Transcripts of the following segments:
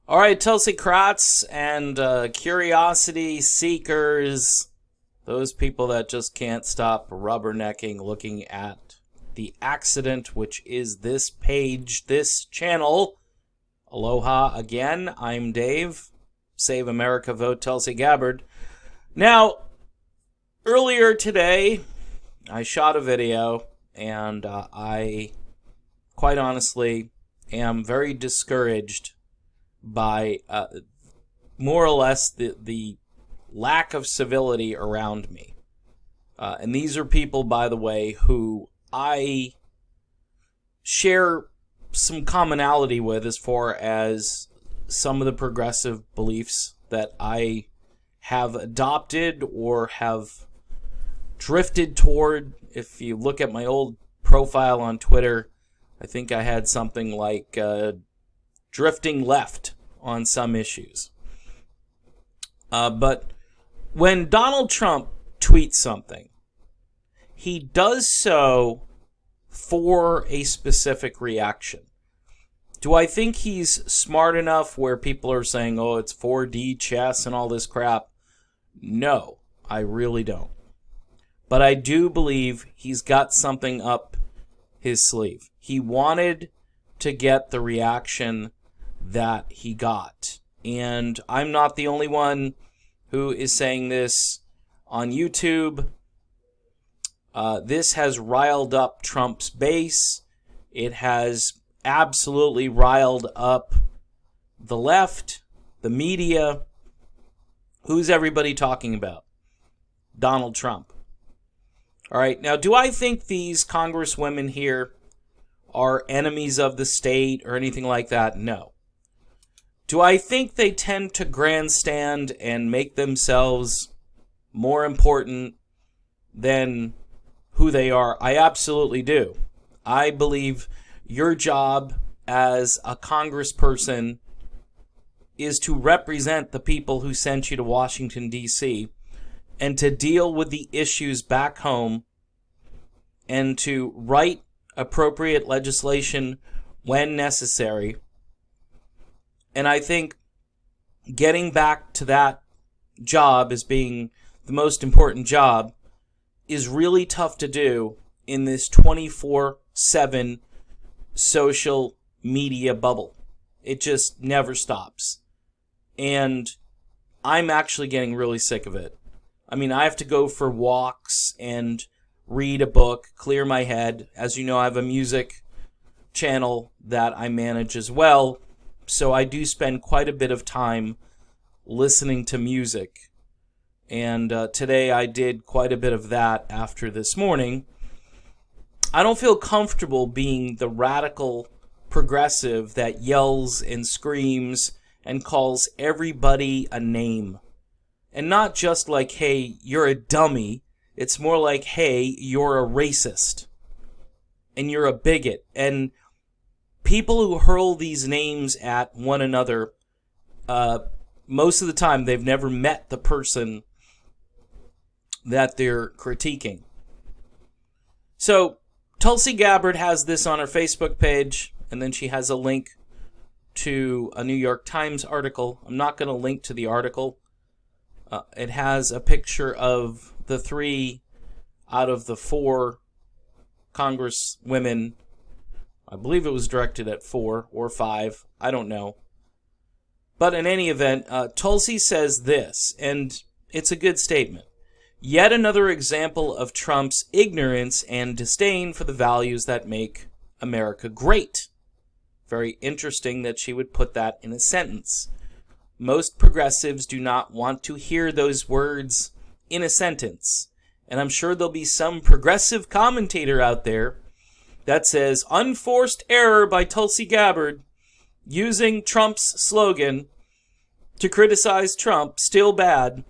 All right, Tulsi Kratz and curiosity seekers, those people that just can't stop rubbernecking looking at the accident, which is this page, this channel. Aloha again, I'm Dave. Save America, vote Tulsi Gabbard. Now, earlier today, I shot a video, and I, quite honestly, am very discouraged by more or less the lack of civility around me. And these are people, by the way, who I share some commonality with as far as some of the progressive beliefs that I have adopted or have drifted toward. If you look at my old profile on Twitter, I think I had something like drifting left on some issues. But when Donald Trump tweets something, he does so for a specific reaction. Do I think he's smart enough where people are saying, oh, it's 4D chess and all this crap? No, I really don't. But I do believe he's got something up his sleeve. He wanted to get the reaction that he got. And I'm not the only one who is saying this on YouTube. This has riled up Trump's base. It has absolutely riled up the left, the media. Who's everybody talking about? Donald Trump. All right, now do I think these congresswomen here are enemies of the state or anything like that? No. Do I think they tend to grandstand and make themselves more important than who they are? I absolutely do. I believe your job as a congressperson is to represent the people who sent you to Washington, D.C., and to deal with the issues back home and to write appropriate legislation when necessary. And I think getting back to that job as being the most important job is really tough to do in this 24/7 social media bubble. It just never stops. And I'm actually getting really sick of it. I mean, I have to go for walks and read a book, clear my head. As you know, I have a music channel that I manage as well. So I do spend quite a bit of time listening to music. And today I did quite a bit of that after this morning. I don't feel comfortable being the radical progressive that yells and screams and calls everybody a name. And not just like, hey, you're a dummy. It's more like, hey, you're a racist. And you're a bigot. And people who hurl these names at one another, most of the time they've never met the person that they're critiquing. So Tulsi Gabbard has this on her Facebook page, and then she has a link to a New York Times article. I'm not going to link to the article. It has a picture of the 3 out of the 4 congresswomen. I believe it was directed at 4 or 5. I don't know. But in any event, Tulsi says this, and it's a good statement. Yet another example of Trump's ignorance and disdain for the values that make America great. Very interesting that she would put that in a sentence. Most progressives do not want to hear those words in a sentence. And I'm sure there'll be some progressive commentator out there that says, unforced error by Tulsi Gabbard, using Trump's slogan to criticize Trump, still bad.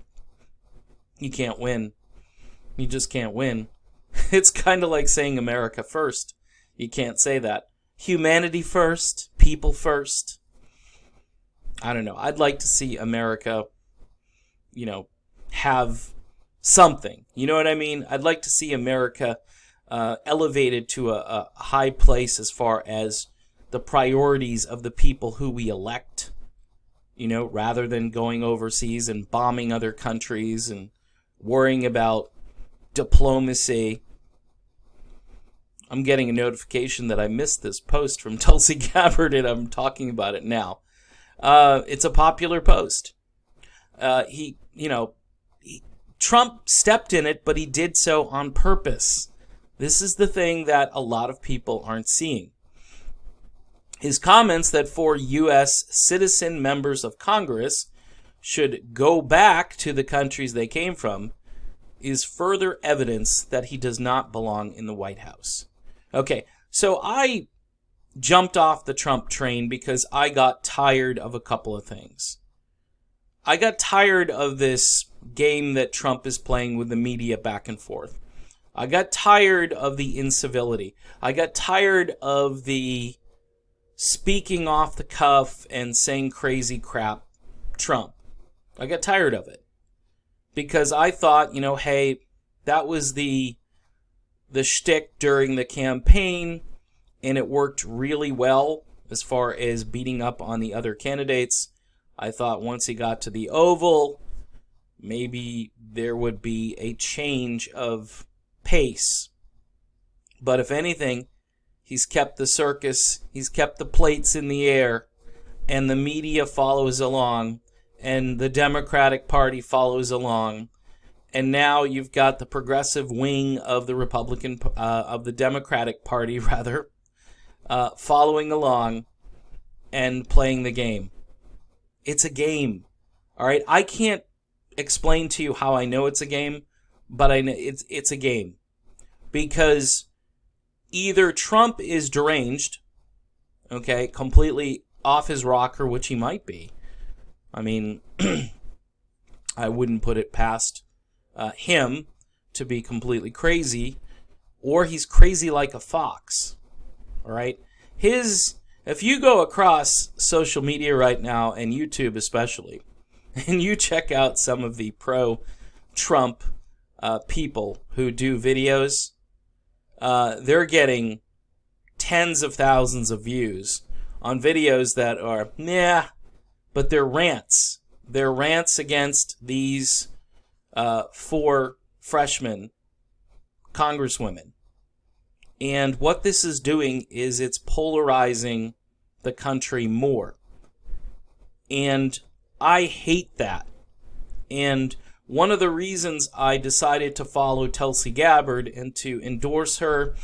You can't win. You just can't win. It's kind of like saying America first. You can't say that. Humanity first, people first. I don't know. I'd like to see America, have something. You know what I mean? I'd like to see America elevated to a high place as far as the priorities of the people who we elect. rather than going overseas and bombing other countries and worrying about diplomacy. I'm getting a notification that I missed this post from Tulsi Gabbard, and I'm talking about it now. It's a popular post. Trump stepped in it, but he did so on purpose. This is the thing that a lot of people aren't seeing. His comments that 4 U.S. citizen members of Congress should go back to the countries they came from is further evidence that he does not belong in the White House. Okay, so I jumped off the Trump train because I got tired of a couple of things. I got tired of this game that Trump is playing with the media back and forth. I got tired of the incivility. I got tired of the speaking off the cuff and saying crazy crap Trump. I got tired of it. Because I thought, hey, that was the shtick during the campaign, and it worked really well as far as beating up on the other candidates. I thought once he got to the Oval, maybe there would be a change of pace. But if anything, he's kept the circus, he's kept the plates in the air, and the media follows along, and the Democratic Party follows along, and now you've got the progressive wing of the of the Democratic Party, following along and playing the game. It's a game, all right? I can't explain to you how I know it's a game, but I know it's a game. Because either Trump is deranged, okay, completely off his rocker, which he might be. I mean, I wouldn't put it past him to be completely crazy, or he's crazy like a fox, all right? If you go across social media right now, and YouTube especially, and you check out some of the pro-Trump people who do videos, they're getting tens of thousands of views on videos that are, but they're rants. They're rants against these 4 freshman congresswomen. And what this is doing is it's polarizing the country more. And I hate that. And one of the reasons I decided to follow Tulsi Gabbard and to endorse her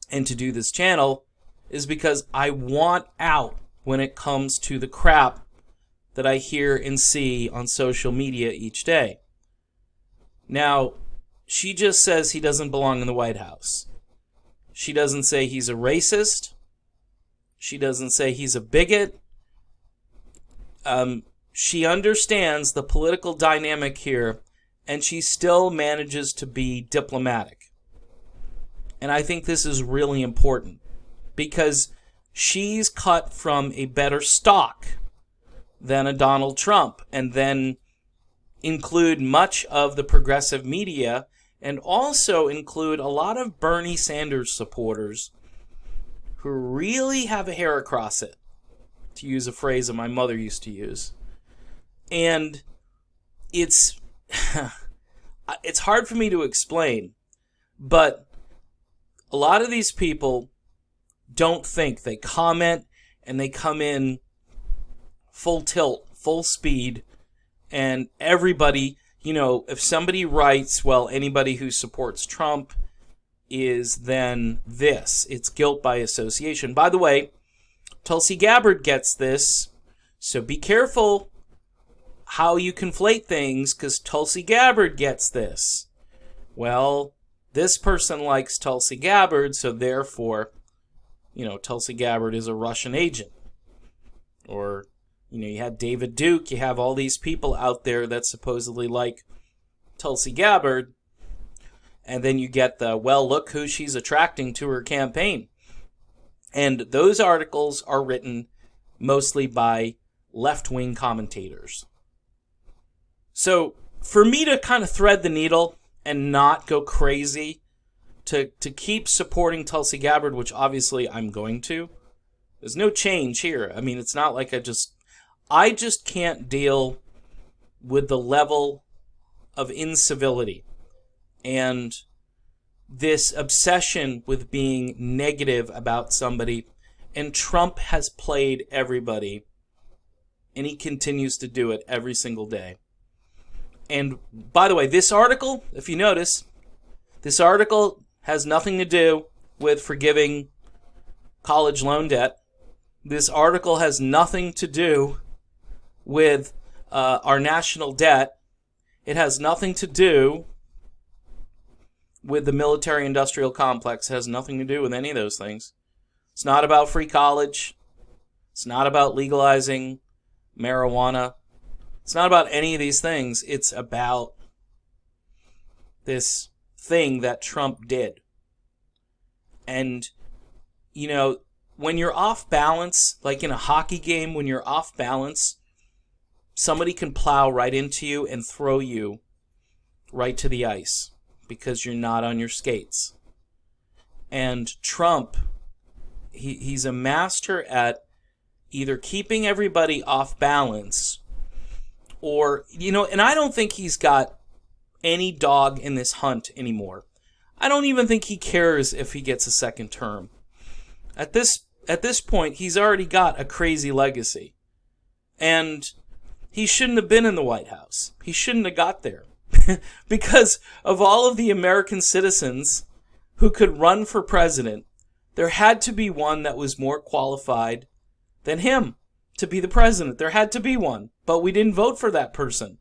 and to do this channel is because I want out when it comes to the crap that I hear and see on social media each day. Now, she just says he doesn't belong in the White House. She doesn't say he's a racist. She doesn't say he's a bigot. She understands the political dynamic here, and she still manages to be diplomatic. And I think this is really important because she's cut from a better stock than a Donald Trump, and then include much of the progressive media, and also include a lot of Bernie Sanders supporters who really have a hair across it, to use a phrase that my mother used to use. And it's hard for me to explain, but a lot of these people don't think. They comment and they come in full tilt, full speed, and everybody, if somebody writes, well, anybody who supports Trump is then this. It's guilt by association. By the way, Tulsi Gabbard gets this, so be careful how you conflate things, because Tulsi Gabbard gets this. Well, this person likes Tulsi Gabbard, so therefore, Tulsi Gabbard is a Russian agent. Or, you have David Duke, you have all these people out there that supposedly like Tulsi Gabbard, and then you get the, well, look who she's attracting to her campaign. And those articles are written mostly by left-wing commentators. So for me to kind of thread the needle and not go crazy, to keep supporting Tulsi Gabbard, which obviously I'm going to, there's no change here. I mean, it's not like I just can't deal with the level of incivility and this obsession with being negative about somebody. And Trump has played everybody, and he continues to do it every single day. And by the way, this article, if you notice, this article has nothing to do with forgiving college loan debt. This article has nothing to do with our national debt. It has nothing to do with the military-industrial complex. It has nothing to do with any of those things. It's not about free college. It's not about legalizing marijuana. It's not about any of these things. It's about this thing that Trump did. And, you know, when you're off balance, like in a hockey game, when you're off balance, somebody can plow right into you and throw you right to the ice because you're not on your skates. And Trump, he's a master at either keeping everybody off balance or, you know, and I don't think he's got any dog in this hunt anymore. I don't even think he cares if he gets a second term. At this point, he's already got a crazy legacy. And he shouldn't have been in the White House. He shouldn't have got there. Because of all of the American citizens who could run for president, there had to be one that was more qualified than him to be the president. There had to be one. But we didn't vote for that person.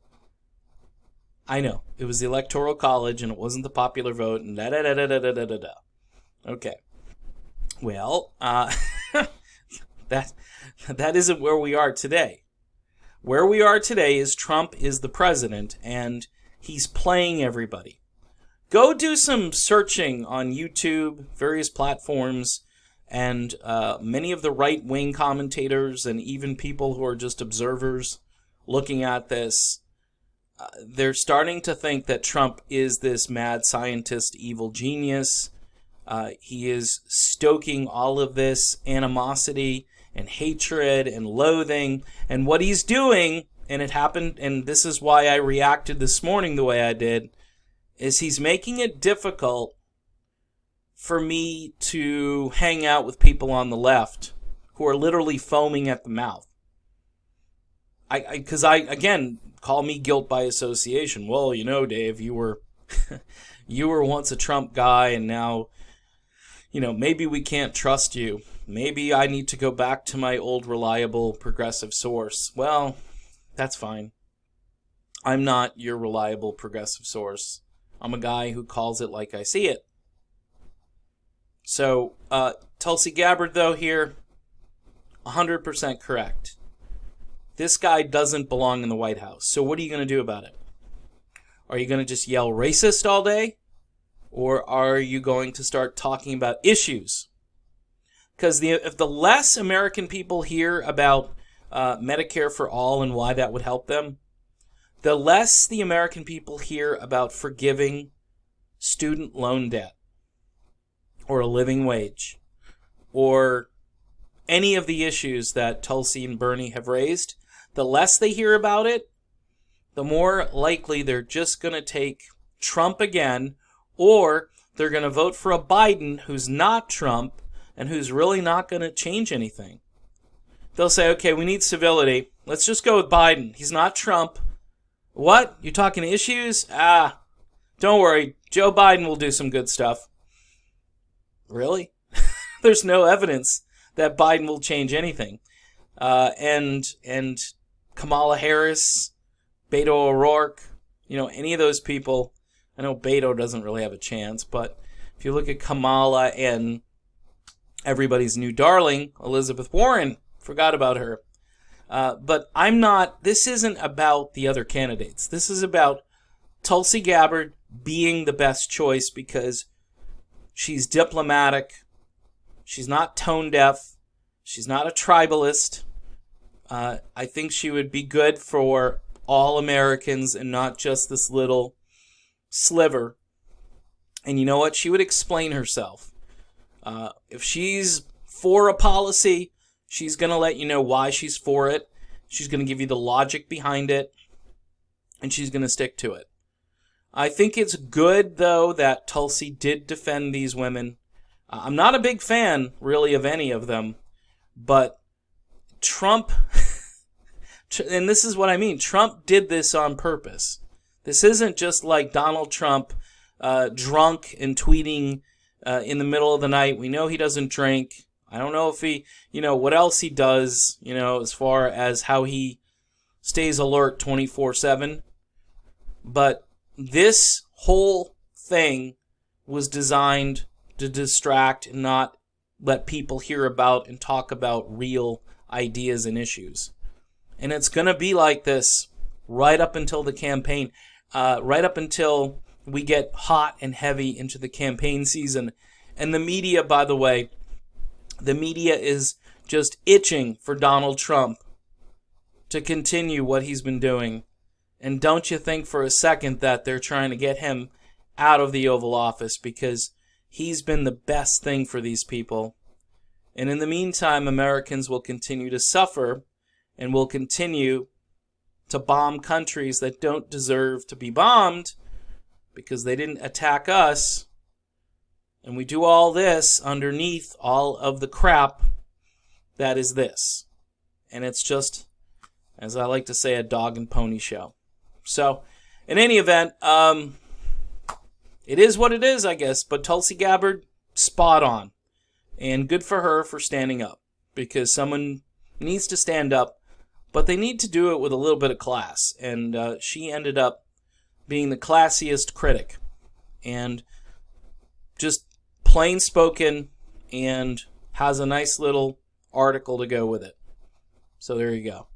I know. It was the Electoral College and it wasn't the popular vote and da-da-da-da-da-da-da-da. Okay. Well, that isn't where we are today. Where we are today is Trump is the president and he's playing everybody. Go do some searching on YouTube, various platforms, and many of the right-wing commentators and even people who are just observers looking at this, they're starting to think that Trump is this mad scientist, evil genius. He is stoking all of this animosity and hatred and loathing. And what he's doing, and it happened, and this is why I reacted this morning the way I did, is he's making it difficult for me to hang out with people on the left who are literally foaming at the mouth. Because again, call me guilt by association. Well, you know, Dave, you were once a Trump guy, and now, you know, maybe we can't trust you. Maybe I need to go back to my old reliable progressive source. Well, that's fine. I'm not your reliable progressive source. I'm a guy who calls it like I see it. So, Tulsi Gabbard, though, here, 100% correct. This guy doesn't belong in the White House. So what are you going to do about it? Are you going to just yell racist all day? Or are you going to start talking about issues? Because if the less American people hear about Medicare for all and why that would help them, the less the American people hear about forgiving student loan debt or a living wage or any of the issues that Tulsi and Bernie have raised, the less they hear about it, the more likely they're just going to take Trump again, or they're going to vote for a Biden who's not Trump and who's really not going to change anything. They'll say, okay, we need civility. Let's just go with Biden. He's not Trump. What? You talking issues? Don't worry. Joe Biden will do some good stuff. Really? There's no evidence that Biden will change anything. And Kamala Harris, Beto O'Rourke, you know, any of those people. I know Beto doesn't really have a chance, but if you look at Kamala and everybody's new darling, Elizabeth Warren, forgot about her. But this isn't about the other candidates. This is about Tulsi Gabbard being the best choice because she's diplomatic. She's not tone deaf. She's not a tribalist. I think she would be good for all Americans and not just this little sliver. And you know what? She would explain herself. If she's for a policy, she's going to let you know why she's for it. She's going to give you the logic behind it, and she's going to stick to it. I think it's good, though, that Tulsi did defend these women. I'm not a big fan, really, of any of them, but Trump, and this is what I mean, Trump did this on purpose. This isn't just like Donald Trump drunk and tweeting in the middle of the night. We know he doesn't drink. I don't know if he, what else he does, as far as how he stays alert 24/7. But this whole thing was designed to distract and not let people hear about and talk about real ideas and issues. And it's going to be like this right up until the campaign, right up until we get hot and heavy into the campaign season. And the media, by the way, the media is just itching for Donald Trump to continue what he's been doing. And don't you think for a second that they're trying to get him out of the Oval Office, because he's been the best thing for these people. And in the meantime, Americans will continue to suffer and will continue to bomb countries that don't deserve to be bombed because they didn't attack us. And we do all this underneath all of the crap that is this. And it's just, as I like to say, a dog and pony show. So, in any event, it is what it is, I guess. But Tulsi Gabbard, spot on. And good for her for standing up. Because someone needs to stand up, but they need to do it with a little bit of class. And she ended up being the classiest critic. And just plain spoken, and has a nice little article to go with it. So there you go.